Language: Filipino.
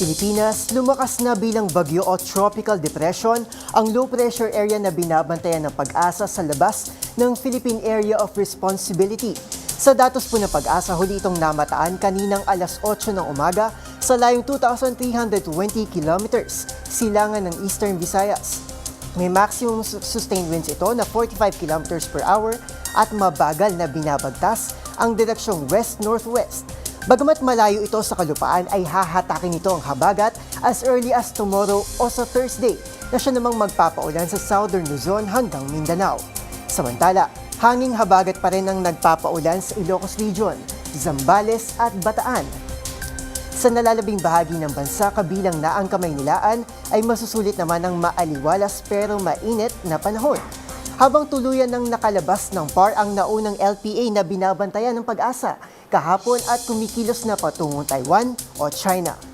Pilipinas, lumakas na bilang bagyo o tropical depression ang low pressure area na binabantayan ng Pag-asa sa labas ng Philippine Area of Responsibility. Sa datos po ng Pag-asa, huli itong namataan kaninang alas 8 ng umaga sa layong 2,320 kilometers, silangan ng Eastern Visayas. May maximum sustained winds ito na 45 kilometers per hour at mabagal na binabagtas ang direksyong west-northwest. Bagamat malayo ito sa kalupaan ay hahatakin ito ang habagat as early as tomorrow o sa Thursday na siya namang magpapaulan sa southern Luzon hanggang Mindanao. Samantala, hanging habagat pa rin ang nagpapaulan sa Ilocos Region, Zambales at Bataan. Sa nalalabing bahagi ng bansa kabilang na ang Kamaynilaan ay masusulit naman ang maaliwalas pero mainit na panahon. Habang tuluyan ng nakalabas ng PAR ang naunang LPA na binabantayan ng Pag-asa kahapon at kumikilos na patungong Taiwan o China.